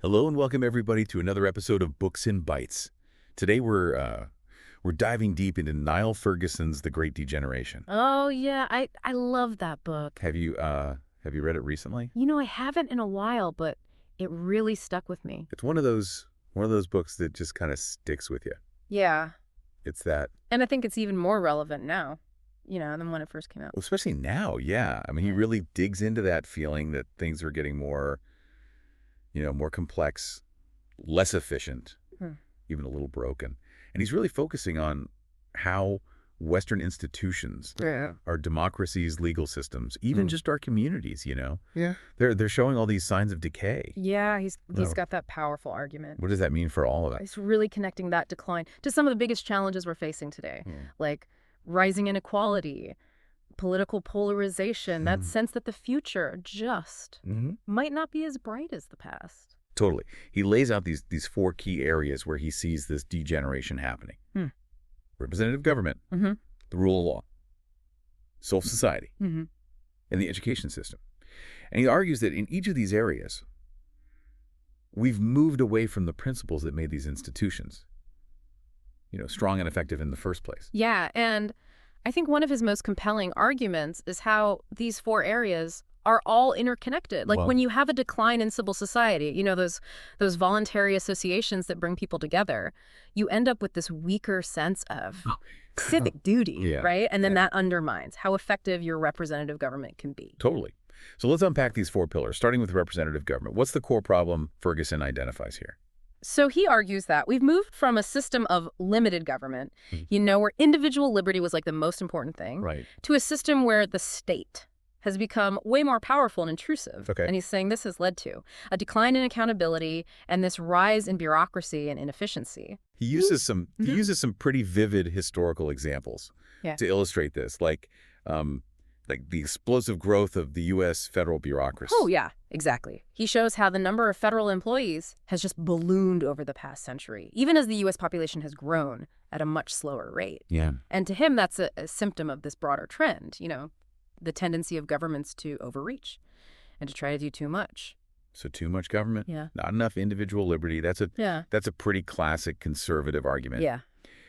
Hello and welcome everybody to another episode of Books in Bytes. Today we're diving deep into Niall Ferguson's The Great Degeneration. Oh, yeah. I love that book. Have you read it recently? I haven't in a while, but it really stuck with me. It's one of those books that just kind of sticks with you. Yeah. It's that, And I think it's even more relevant now, than when it first came out. well, especially now, yeah. I mean, he really digs into that feeling that things are getting more, more complex, less efficient, Hmm. even a little broken. And he's really focusing on how Western institutions, Yeah. our democracies, legal systems, even just our communities, Yeah. they're showing all these signs of decay. Yeah, he's No. got that powerful argument. What does that mean for all of us? It's really connecting that decline to some of the biggest challenges we're facing today, like rising inequality, political polarization, that sense that the future just might not be as bright as the past. Totally. He lays out these four key areas where he sees this degeneration happening. Representative government, Mm-hmm. the rule of law, civil society, Mm-hmm. and the education system. And he argues that in each of these areas, we've moved away from the principles that made these institutions, strong and effective in the first place. Yeah, and I think one of his most compelling arguments is how these four areas are all interconnected. Like Well- when you have a decline in civil society, those voluntary associations that bring people together, you end up with this weaker sense of civic duty, Yeah. right? And then that undermines how effective your representative government can be. Totally. So let's unpack these four pillars, starting with representative government. What's the core problem Ferguson identifies here? So he argues that we've moved from a system of limited government, where individual liberty was like the most important thing, Right. to a system where the state has become way more powerful and intrusive. Okay. And he's saying this has led to a decline in accountability and this rise in bureaucracy and inefficiency. He uses some pretty vivid historical examples Yeah. to illustrate this, like the explosive growth of the U.S. federal bureaucracy. Oh, yeah, exactly. He shows how the number of federal employees has just ballooned over the past century, even as the U.S. population has grown at a much slower rate. Yeah. And to him, that's a symptom of this broader trend, the tendency of governments to overreach and to try to do too much. So too much government, Yeah. not enough individual liberty. That's a pretty classic conservative argument. Yeah.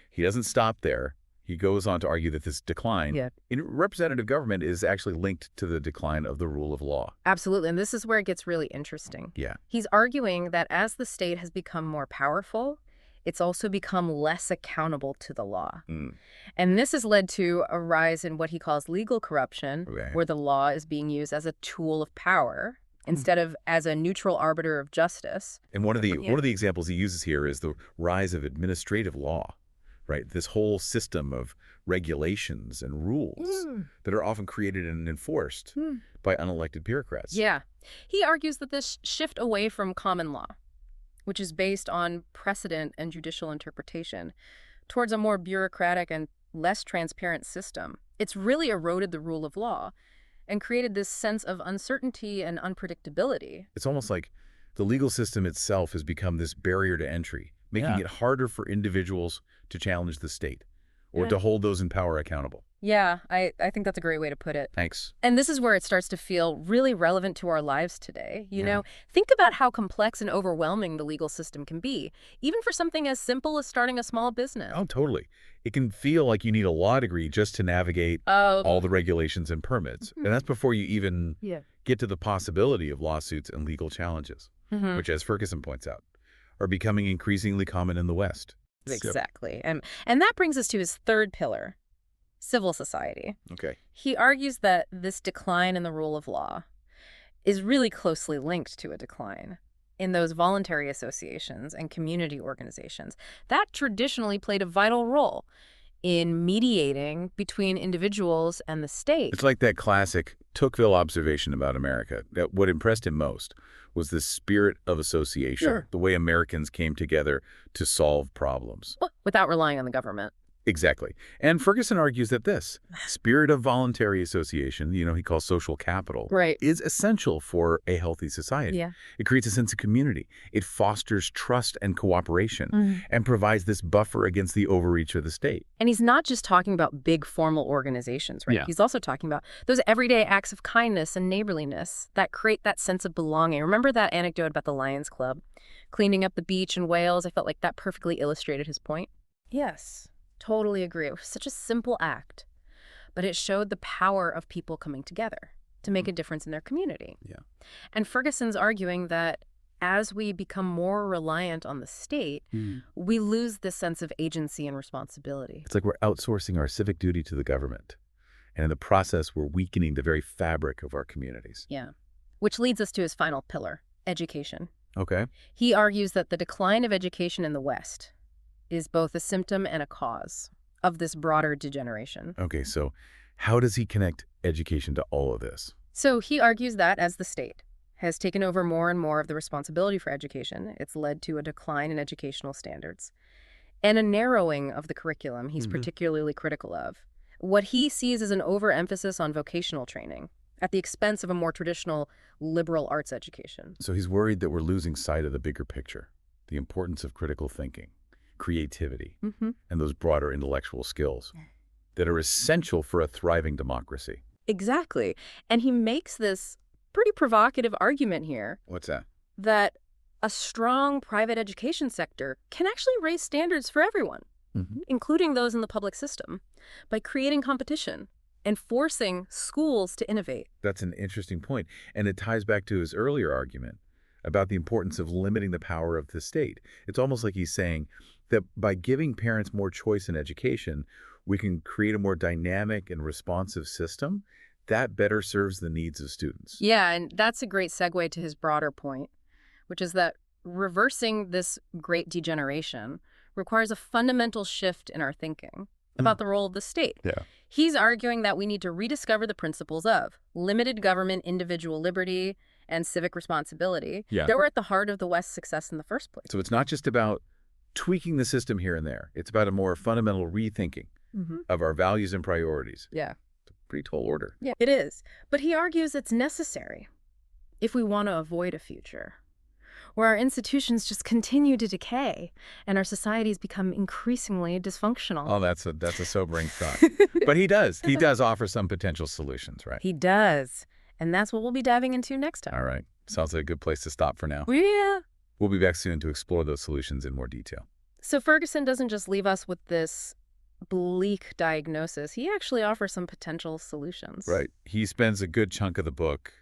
He doesn't stop there. He goes on to argue that this decline in representative government is actually linked to the decline of the rule of law. Absolutely. And this is where it gets really interesting. Yeah. He's arguing that as the state has become more powerful, it's also become less accountable to the law. And this has led to a rise in what he calls legal corruption, Okay. where the law is being used as a tool of power instead of as a neutral arbiter of justice. And one of the examples he uses here is the rise of administrative law, right? This whole system of regulations and rules that are often created and enforced by unelected bureaucrats. Yeah. He argues that this shift away from common law, which is based on precedent and judicial interpretation, towards a more bureaucratic and less transparent system, it's really eroded the rule of law and created this sense of uncertainty and unpredictability. It's almost like the legal system itself has become this barrier to entry, making it harder for individuals to challenge the state or to hold those in power accountable. Yeah, I think that's a great way to put it. Thanks. And this is where it starts to feel really relevant to our lives today. Think about how complex and overwhelming the legal system can be, even for something as simple as starting a small business. Oh, totally. It can feel like you need a law degree just to navigate all the regulations and permits. And that's before you even get to the possibility of lawsuits and legal challenges, which, as Ferguson points out, are becoming increasingly common in the West. Exactly. And that brings us to his third pillar, civil society. Okay. He argues that this decline in the rule of law is really closely linked to a decline in those voluntary associations and community organizations that traditionally played a vital role in mediating between individuals and the state. It's like that classic Tocqueville observation about America. That what impressed him most was the spirit of association, the way Americans came together to solve problems. Without relying on the government. Exactly. And Ferguson argues that this spirit of voluntary association, he calls social capital, Right. is essential for a healthy society. Yeah. It creates a sense of community. It fosters trust and cooperation and provides this buffer against the overreach of the state. And he's not just talking about big formal organizations, right? Yeah. He's also talking about those everyday acts of kindness and neighborliness that create that sense of belonging. Remember that anecdote about the Lions Club cleaning up the beach in Wales? I felt like that perfectly illustrated his point. Yes. Totally agree. It was such a simple act, but it showed the power of people coming together to make a difference in their community. Yeah. And Ferguson's arguing that as we become more reliant on the state, we lose this sense of agency and responsibility. It's like we're outsourcing our civic duty to the government. And in the process, we're weakening the very fabric of our communities. Yeah. Which leads us to his final pillar, education. Okay. He argues that the decline of education in the West is both a symptom and a cause of this broader degeneration. Okay, so how does he connect education to all of this? So he argues that as the state has taken over more and more of the responsibility for education, it's led to a decline in educational standards and a narrowing of the curriculum he's particularly critical of. What he sees as an overemphasis on vocational training at the expense of a more traditional liberal arts education. So he's worried that we're losing sight of the bigger picture, the importance of critical thinking, creativity, and those broader intellectual skills that are essential for a thriving democracy. Exactly. And he makes this pretty provocative argument here. What's that? That a strong private education sector can actually raise standards for everyone, including those in the public system, by creating competition and forcing schools to innovate. That's an interesting point. And it ties back to his earlier argument about the importance of limiting the power of the state. It's almost like he's saying that by giving parents more choice in education, we can create a more dynamic and responsive system that better serves the needs of students. Yeah, and that's a great segue to his broader point, which is that reversing this great degeneration requires a fundamental shift in our thinking about the role of the state. Yeah. He's arguing that we need to rediscover the principles of limited government, individual liberty, and civic responsibility that were at the heart of the West's success in the first place. So it's not just about tweaking the system here and there. It's about a more fundamental rethinking of our values and priorities. Yeah. It's a pretty tall order. Yeah, it is. But he argues it's necessary if we want to avoid a future where our institutions just continue to decay and our societies become increasingly dysfunctional. Oh, that's a sobering thought. But he does offer some potential solutions, right? He does. And that's what we'll be diving into next time. All right. Sounds like a good place to stop for now. Yeah. We'll be back soon to explore those solutions in more detail. So Ferguson doesn't just leave us with this bleak diagnosis. He actually offers some potential solutions. Right. He spends a good chunk of the book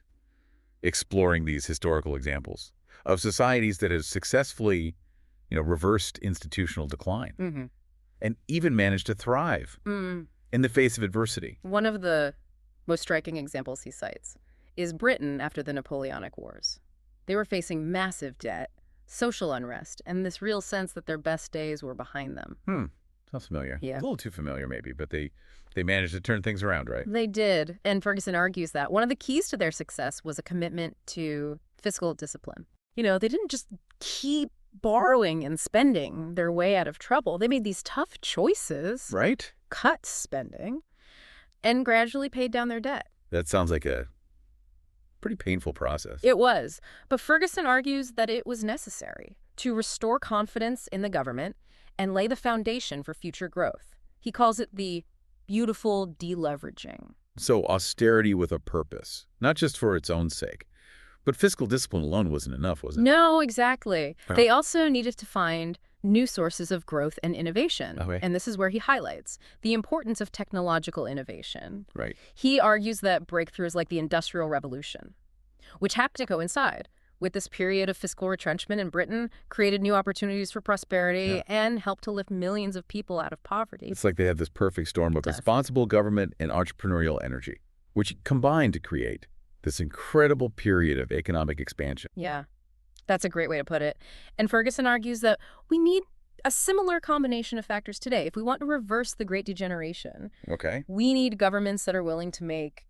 exploring these historical examples of societies that have successfully, reversed institutional decline and even managed to thrive in the face of adversity. One of the most striking examples he cites is Britain after the Napoleonic Wars. They were facing massive debt, social unrest, and this real sense that their best days were behind them. Sounds familiar. Yeah. A little too familiar maybe, but they managed to turn things around, right? They did, and Ferguson argues that one of the keys to their success was a commitment to fiscal discipline. They didn't just keep borrowing and spending their way out of trouble. They made these tough choices, Right? cut spending, and gradually paid down their debt. That sounds like a pretty painful process. It was, but Ferguson argues that it was necessary to restore confidence in the government and lay the foundation for future growth. He calls it the beautiful deleveraging. So austerity with a purpose, not just for its own sake. But fiscal discipline alone wasn't enough, was it? No, exactly. Oh. They also needed to find new sources of growth and innovation. Okay. And this is where he highlights the importance of technological innovation. Right. He argues that breakthroughs like the Industrial Revolution, which happened to coincide with this period of fiscal retrenchment in Britain, created new opportunities for prosperity and helped to lift millions of people out of poverty. It's like they had this perfect storm of responsible government and entrepreneurial energy, which combined to create this incredible period of economic expansion. Yeah, that's a great way to put it. And Ferguson argues that we need a similar combination of factors today. If we want to reverse the Great Degeneration, Okay. we need governments that are willing to make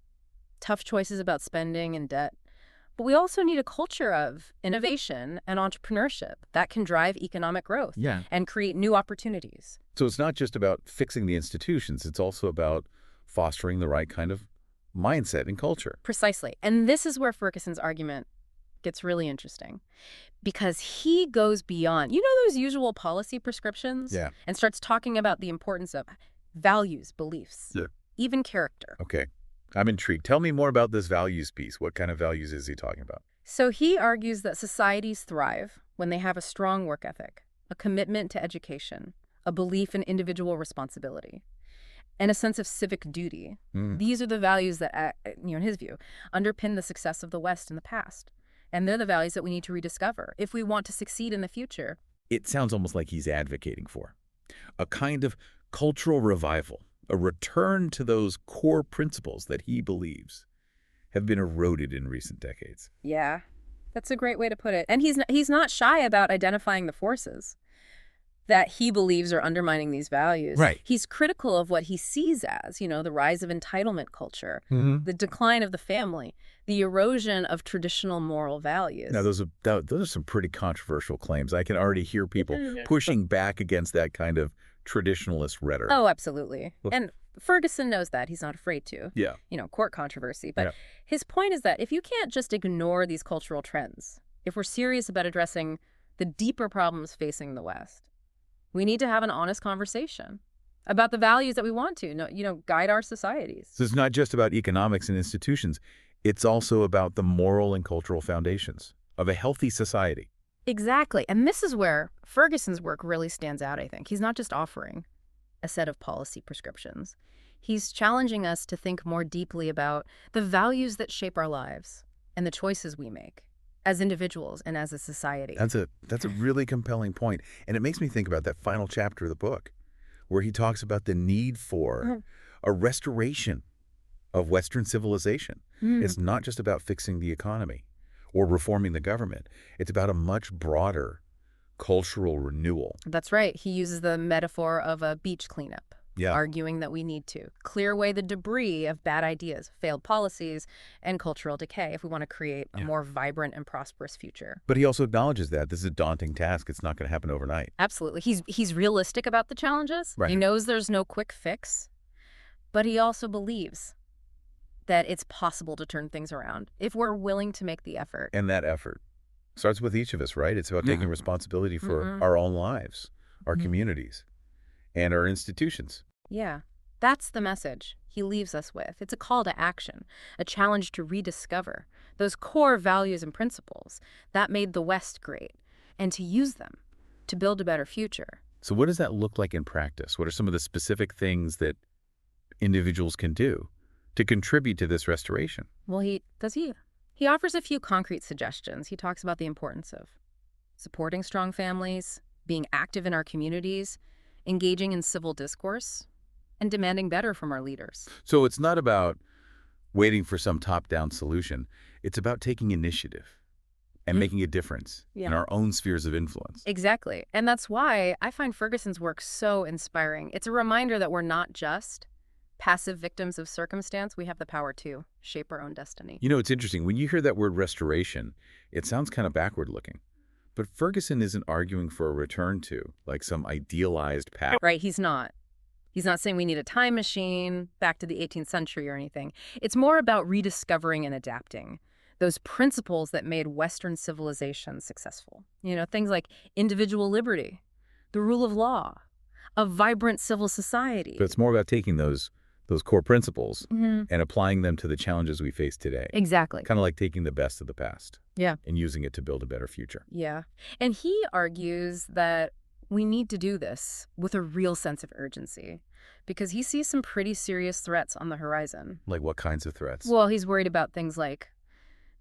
tough choices about spending and debt, But we also need a culture of innovation and entrepreneurship that can drive economic growth and create new opportunities. So it's not just about fixing the institutions. It's also about fostering the right kind of mindset and culture. Precisely. And this is where Ferguson's argument gets really interesting, because he goes beyond, those usual policy prescriptions and starts talking about the importance of values, beliefs, even character. Okay. I'm intrigued. Tell me more about this values piece. What kind of values is he talking about? So he argues that societies thrive when they have a strong work ethic, a commitment to education, a belief in individual responsibility, and a sense of civic duty. These are the values that, in his view, underpin the success of the West in the past. And they're the values that we need to rediscover if we want to succeed in the future. It sounds almost like he's advocating for a kind of cultural revival, a return to those core principles that he believes have been eroded in recent decades. Yeah, that's a great way to put it. And he's not shy about identifying the forces that he believes are undermining these values. Right. He's critical of what he sees as, the rise of entitlement culture, the decline of the family, the erosion of traditional moral values. Now, those are some pretty controversial claims. I can already hear people pushing back against that kind of traditionalist rhetoric. Oh, absolutely. And Ferguson knows that. He's not afraid to. Yeah. Court controversy. But his point is that if you can't just ignore these cultural trends, if we're serious about addressing the deeper problems facing the West, we need to have an honest conversation about the values that we want to, guide our societies. So it's not just about economics and institutions. It's also about the moral and cultural foundations of a healthy society. Exactly. And this is where Ferguson's work really stands out, I think. He's not just offering a set of policy prescriptions. He's challenging us to think more deeply about the values that shape our lives and the choices we make as individuals and as a society. That's a really compelling point. And it makes me think about that final chapter of the book where he talks about the need for a restoration of Western civilization. It's not just about fixing the economy or reforming the government. It's about a much broader cultural renewal. That's right. He uses the metaphor of a beach cleanup, arguing that we need to clear away the debris of bad ideas, failed policies, and cultural decay if we want to create a more vibrant and prosperous future. But he also acknowledges that this is a daunting task. It's not going to happen overnight. Absolutely. He's realistic about the challenges. Right. He knows there's no quick fix, but he also believes that it's possible to turn things around if we're willing to make the effort. And that effort starts with each of us, right? It's about taking responsibility for our own lives, our communities, and our institutions. Yeah, that's the message he leaves us with. It's a call to action, a challenge to rediscover those core values and principles that made the West great, and to use them to build a better future. So what does that look like in practice? What are some of the specific things that individuals can do to contribute to this restoration? Well, he offers a few concrete suggestions. He talks about the importance of supporting strong families, being active in our communities, engaging in civil discourse, and demanding better from our leaders. So it's not about waiting for some top-down solution. It's about taking initiative and making a difference in our own spheres of influence. Exactly. And that's why I find Ferguson's work so inspiring. It's a reminder that we're not just passive victims of circumstance. We have the power to shape our own destiny. It's interesting. When you hear that word restoration, it sounds kind of backward-looking. But Ferguson isn't arguing for a return to, like, some idealized path. Right, he's not. He's not saying we need a time machine back to the 18th century or anything. It's more about rediscovering and adapting those principles that made Western civilization successful. Things like individual liberty, the rule of law, a vibrant civil society. But it's more about taking those core principles and applying them to the challenges we face today. Exactly. Kind of like taking the best of the past. Yeah. And using it to build a better future. Yeah. And he argues that we need to do this with a real sense of urgency because he sees some pretty serious threats on the horizon. Like what kinds of threats? Well, he's worried about things like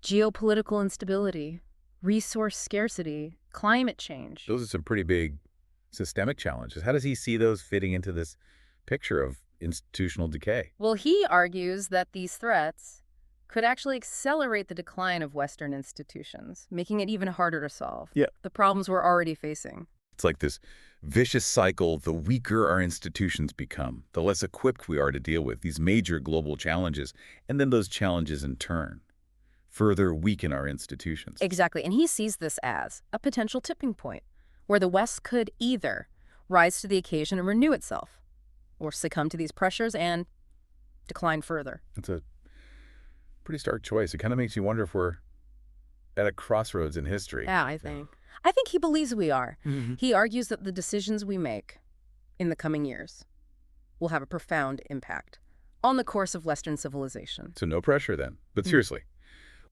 geopolitical instability, resource scarcity, climate change. Those are some pretty big systemic challenges. How does he see those fitting into this picture of institutional decay? Well, he argues that these threats could actually accelerate the decline of Western institutions, making it even harder to solve the problems we're already facing. It's like this vicious cycle. The weaker our institutions become, the less equipped we are to deal with these major global challenges, and then those challenges in turn further weaken our institutions. Exactly. And he sees this as a potential tipping point where the West could either rise to the occasion and renew itself, or succumb to these pressures and decline further. It's a pretty stark choice. It kind of makes you wonder if we're at a crossroads in history. Yeah, I think he believes we are. He argues that the decisions we make in the coming years will have a profound impact on the course of Western civilization. So no pressure then. But seriously,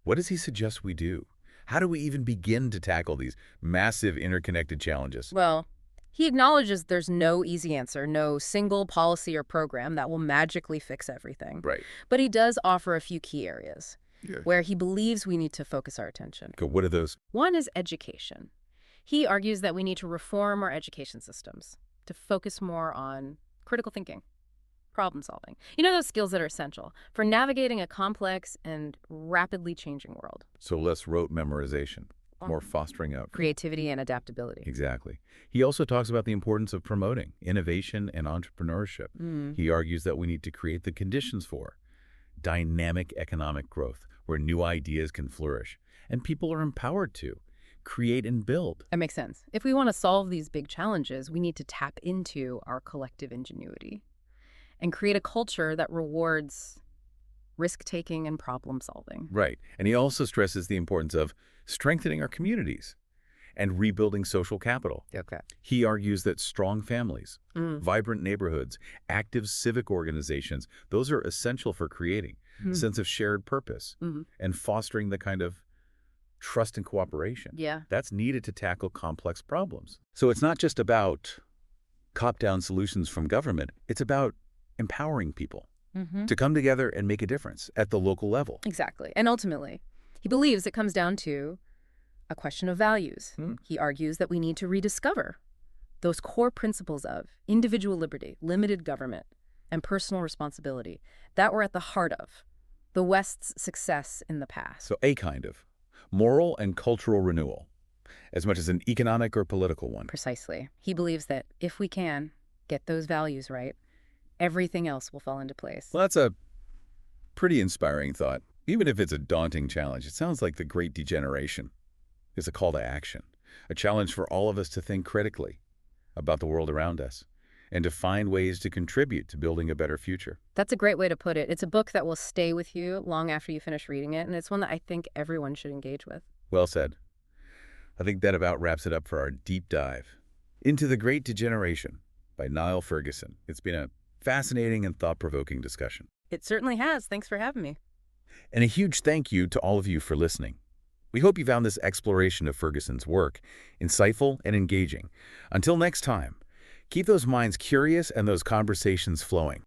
what does he suggest we do? How do we even begin to tackle these massive interconnected challenges? Well, he acknowledges there's no easy answer, no single policy or program that will magically fix everything. Right. But he does offer a few key areas where he believes we need to focus our attention. Okay, what are those? One is education. He argues that we need to reform our education systems to focus more on critical thinking, problem solving. You know, those skills that are essential for navigating a complex and rapidly changing world. So less rote memorization, more fostering up Creativity and adaptability. Exactly. He also talks about the importance of promoting innovation and entrepreneurship. He argues that we need to create the conditions for dynamic economic growth where new ideas can flourish and people are empowered to create and build. That makes sense. If we want to solve these big challenges, we need to tap into our collective ingenuity and create a culture that rewards risk-taking and problem-solving. Right. And he also stresses the importance of strengthening our communities and rebuilding social capital. Okay. He argues that strong families, vibrant neighborhoods, active civic organizations, those are essential for creating a sense of shared purpose and fostering the kind of trust and cooperation that's needed to tackle complex problems. So it's not just about top-down solutions from government. It's about empowering people to come together and make a difference at the local level. Exactly. And ultimately, he believes it comes down to a question of values. He argues that we need to rediscover those core principles of individual liberty, limited government, and personal responsibility that were at the heart of the West's success in the past. So a kind of moral and cultural renewal, as much as an economic or political one. Precisely. He believes that if we can get those values right, everything else will fall into place. Well, that's a pretty inspiring thought. Even if it's a daunting challenge, it sounds like the Great Degeneration is a call to action, a challenge for all of us to think critically about the world around us and to find ways to contribute to building a better future. That's a great way to put it. It's a book that will stay with you long after you finish reading it, and it's one that I think everyone should engage with. Well said. I think that about wraps it up for our deep dive into The Great Degeneration by Niall Ferguson. It's been a fascinating and thought-provoking discussion. It certainly has. Thanks for having me. And a huge thank you to all of you for listening. We hope you found this exploration of Ferguson's work insightful and engaging. Until next time, keep those minds curious and those conversations flowing.